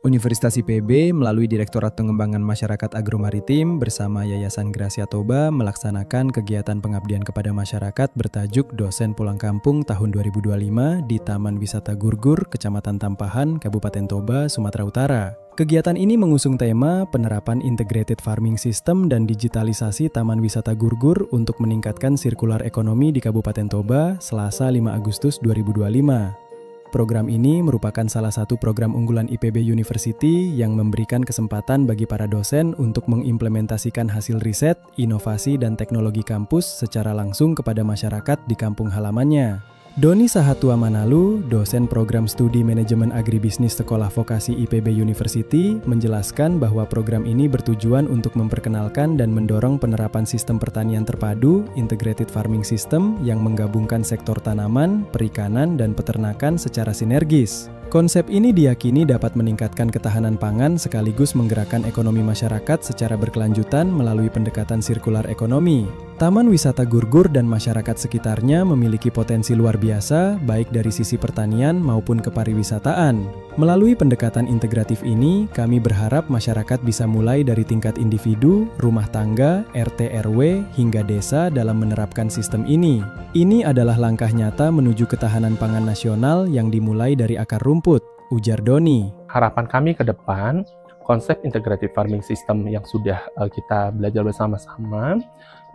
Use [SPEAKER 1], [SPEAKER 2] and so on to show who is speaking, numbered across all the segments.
[SPEAKER 1] Universitas IPB melalui Direktorat Pengembangan Masyarakat Agromaritim bersama Yayasan Gracia Toba melaksanakan kegiatan pengabdian kepada masyarakat bertajuk Dosen Pulang Kampung tahun 2025 di Taman Wisata Gurgur, Kecamatan Tampahan, Kabupaten Toba, Sumatera Utara. Kegiatan ini mengusung tema penerapan integrated farming system dan digitalisasi Taman Wisata Gurgur untuk meningkatkan sirkular ekonomi di Kabupaten Toba, Selasa 5 Agustus 2025. Program ini merupakan salah satu program unggulan IPB University yang memberikan kesempatan bagi para dosen untuk mengimplementasikan hasil riset, inovasi, dan teknologi kampus secara langsung kepada masyarakat di kampung halamannya. Doni Sahatua Manalu, dosen program studi manajemen agribisnis Sekolah Vokasi IPB University, menjelaskan bahwa program ini bertujuan untuk memperkenalkan dan mendorong penerapan sistem pertanian terpadu, integrated farming system, yang menggabungkan sektor tanaman, perikanan, dan peternakan secara sinergis. Konsep ini diyakini dapat meningkatkan ketahanan pangan sekaligus menggerakkan ekonomi masyarakat secara berkelanjutan melalui pendekatan sirkular ekonomi. Taman Wisata Gurgur dan masyarakat sekitarnya memiliki potensi luar biasa, baik dari sisi pertanian maupun kepariwisataan. Melalui pendekatan integratif ini, kami berharap masyarakat bisa mulai dari tingkat individu, rumah tangga, RT RW, hingga desa dalam menerapkan sistem ini. Ini adalah langkah nyata menuju ketahanan pangan nasional yang dimulai dari akar rumput, ujar Doni.
[SPEAKER 2] Harapan kami ke depan, konsep integrated farming system yang sudah kita belajar bersama-sama,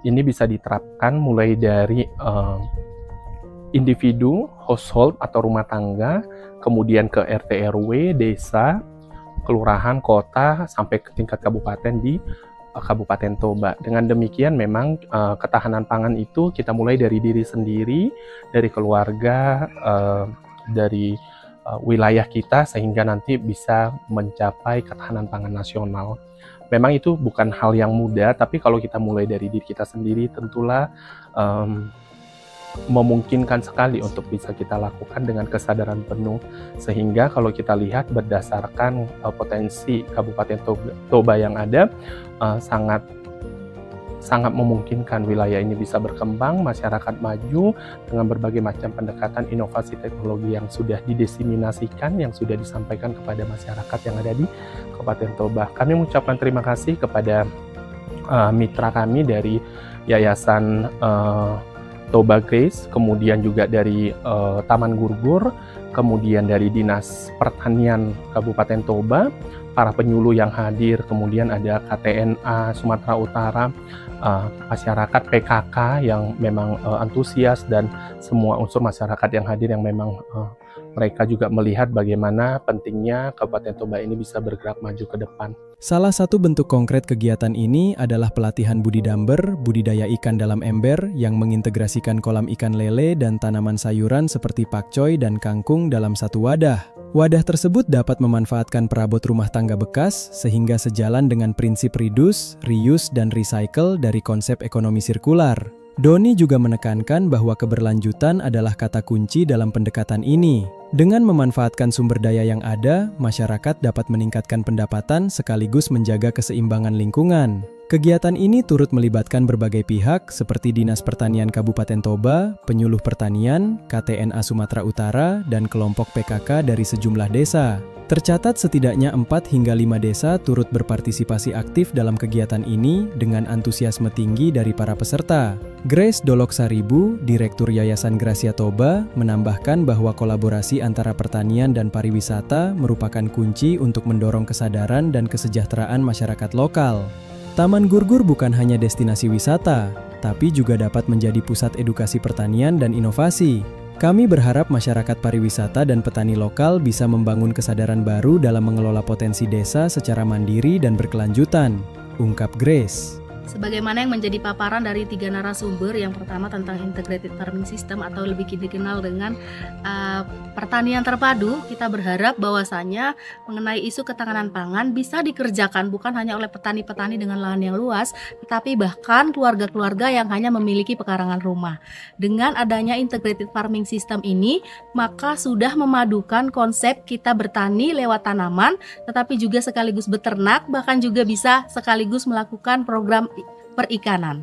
[SPEAKER 2] ini bisa diterapkan mulai dari individu, household atau rumah tangga, kemudian ke RT RW, desa, kelurahan, kota, sampai ke tingkat kabupaten di Kabupaten Toba. Dengan demikian memang ketahanan pangan itu kita mulai dari diri sendiri, dari keluarga, dari wilayah kita, sehingga nanti bisa mencapai ketahanan pangan nasional. Memang itu bukan hal yang mudah, tapi kalau kita mulai dari diri kita sendiri, tentulah memungkinkan sekali untuk bisa kita lakukan dengan kesadaran penuh. Sehingga kalau kita lihat berdasarkan potensi Kabupaten Toba yang ada, sangat memungkinkan wilayah ini bisa berkembang, masyarakat maju dengan berbagai macam pendekatan inovasi teknologi yang sudah didiseminasikan, yang sudah disampaikan kepada masyarakat yang ada di Kabupaten Toba. Kami mengucapkan terima kasih kepada mitra kami dari Yayasan Toba Grace, kemudian juga dari Taman Gurgur, kemudian dari Dinas Pertanian Kabupaten Toba, para penyuluh yang hadir, kemudian ada KTNA Sumatera Utara, masyarakat PKK yang memang antusias, dan semua unsur masyarakat yang hadir yang memang mereka juga melihat bagaimana pentingnya Kabupaten Toba ini bisa bergerak maju ke depan.
[SPEAKER 1] Salah satu bentuk konkret kegiatan ini adalah pelatihan budidamber, budidaya ikan dalam ember yang mengintegrasikan kolam ikan lele dan tanaman sayuran seperti pakcoy dan kangkung dalam satu wadah. Wadah tersebut dapat memanfaatkan perabot rumah tangga bekas sehingga sejalan dengan prinsip reduce, reuse, dan recycle dari konsep ekonomi sirkular. Doni juga menekankan bahwa keberlanjutan adalah kata kunci dalam pendekatan ini. Dengan memanfaatkan sumber daya yang ada, masyarakat dapat meningkatkan pendapatan sekaligus menjaga keseimbangan lingkungan. Kegiatan ini turut melibatkan berbagai pihak seperti Dinas Pertanian Kabupaten Toba, penyuluh pertanian, KTNA Sumatera Utara, dan kelompok PKK dari sejumlah desa. Tercatat setidaknya 4 hingga 5 desa turut berpartisipasi aktif dalam kegiatan ini dengan antusiasme tinggi dari para peserta. Grace Doloksaribu, Direktur Yayasan Gracia Toba, menambahkan bahwa kolaborasi antara pertanian dan pariwisata merupakan kunci untuk mendorong kesadaran dan kesejahteraan masyarakat lokal. Taman Gurgur bukan hanya destinasi wisata, tapi juga dapat menjadi pusat edukasi pertanian dan inovasi. Kami berharap masyarakat pariwisata dan petani lokal bisa membangun kesadaran baru dalam mengelola potensi desa secara mandiri dan berkelanjutan, ungkap Grace.
[SPEAKER 3] Sebagaimana yang menjadi paparan dari 3 narasumber, yang pertama tentang integrated farming system atau lebih dikenal dengan pertanian terpadu, kita berharap bahwasannya mengenai isu ketahanan pangan bisa dikerjakan bukan hanya oleh petani-petani dengan lahan yang luas, tetapi bahkan keluarga-keluarga yang hanya memiliki pekarangan rumah. Dengan adanya integrated farming system ini, maka sudah memadukan konsep kita bertani lewat tanaman, tetapi juga sekaligus beternak, bahkan juga bisa sekaligus melakukan program perikanan.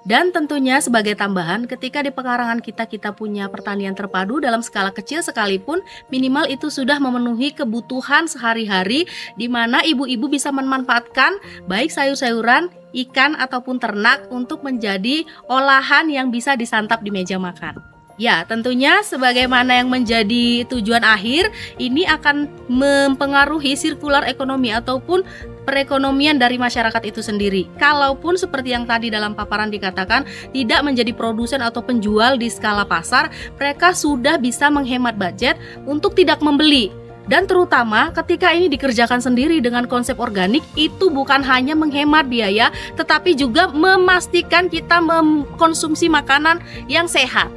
[SPEAKER 3] Dan tentunya sebagai tambahan, ketika di pekarangan kita punya pertanian terpadu dalam skala kecil sekalipun, minimal itu sudah memenuhi kebutuhan sehari-hari di mana ibu-ibu bisa memanfaatkan baik sayur-sayuran, ikan ataupun ternak untuk menjadi olahan yang bisa disantap di meja makan. Ya, tentunya sebagaimana yang menjadi tujuan akhir, ini akan mempengaruhi sirkular ekonomi ataupun perekonomian dari masyarakat itu sendiri. Kalaupun seperti yang tadi dalam paparan dikatakan, tidak menjadi produsen atau penjual di skala pasar, mereka sudah bisa menghemat budget untuk tidak membeli. Dan terutama ketika ini dikerjakan sendiri dengan konsep organik, itu bukan hanya menghemat biaya, tetapi juga memastikan kita mengkonsumsi makanan yang sehat.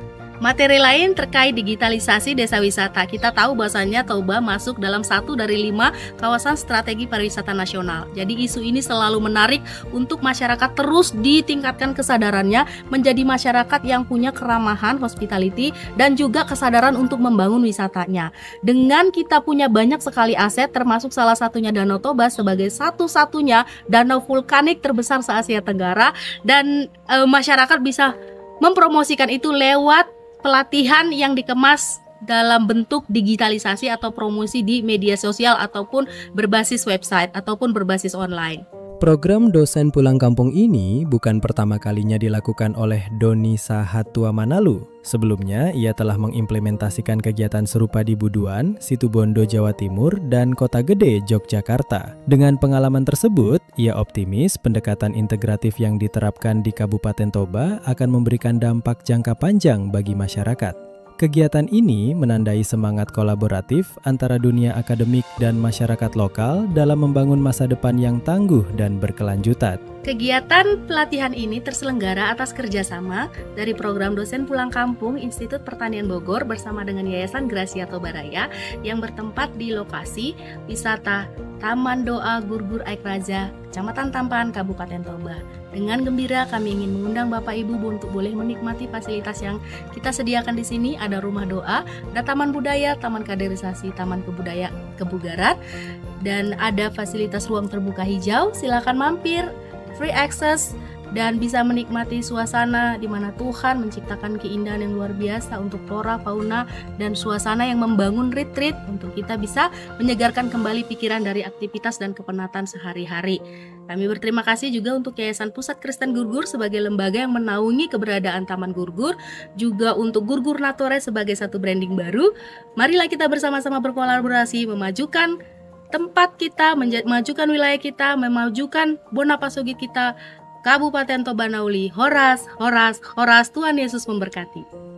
[SPEAKER 3] Materi lain terkait digitalisasi desa wisata. Kita tahu bahwasannya Toba masuk dalam 1 dari 5 kawasan strategi pariwisata nasional. Jadi isu ini selalu menarik untuk masyarakat terus ditingkatkan kesadarannya menjadi masyarakat yang punya keramahan, hospitality, dan juga kesadaran untuk membangun wisatanya. Dengan kita punya banyak sekali aset, termasuk salah satunya Danau Toba sebagai satu-satunya danau vulkanik terbesar se-Asia Tenggara, dan masyarakat bisa mempromosikan itu lewat pelatihan yang dikemas dalam bentuk digitalisasi atau promosi di media sosial ataupun berbasis website ataupun berbasis online.
[SPEAKER 1] Program Dosen Pulang Kampung ini bukan pertama kalinya dilakukan oleh Doni Sahatua Manalu. Sebelumnya, ia telah mengimplementasikan kegiatan serupa di Buduan, Situbondo, Jawa Timur, dan Kota Gede, Yogyakarta. Dengan pengalaman tersebut, ia optimis pendekatan integratif yang diterapkan di Kabupaten Toba akan memberikan dampak jangka panjang bagi masyarakat. Kegiatan ini menandai semangat kolaboratif antara dunia akademik dan masyarakat lokal dalam membangun masa depan yang tangguh dan berkelanjutan.
[SPEAKER 3] Kegiatan pelatihan ini terselenggara atas kerjasama dari program Dosen Pulang Kampung Institut Pertanian Bogor bersama dengan Yayasan Gracia Toba Raya yang bertempat di lokasi wisata Taman Doa Gurgur Aik Raja, Kecamatan Tampan, Kabupaten Toba. Dengan gembira kami ingin mengundang Bapak Ibu untuk boleh menikmati fasilitas yang kita sediakan di sini. Ada rumah doa, ada taman budaya, taman kaderisasi, taman kebugaran, dan ada fasilitas ruang terbuka hijau. Silakan mampir, free access, dan bisa menikmati suasana di mana Tuhan menciptakan keindahan yang luar biasa untuk flora, fauna, dan suasana yang membangun retreat untuk kita bisa menyegarkan kembali pikiran dari aktivitas dan kepenatan sehari-hari. Kami berterima kasih juga untuk Yayasan Pusat Kristen Gurgur sebagai lembaga yang menaungi keberadaan Taman Gurgur, juga untuk Gurgur Natore sebagai satu branding baru. Marilah kita bersama-sama berkolaborasi memajukan tempat kita, memajukan wilayah kita, memajukan Bonapasogit kita, Kabupaten Toba Nauli. Horas, horas, horas, Tuhan Yesus memberkati.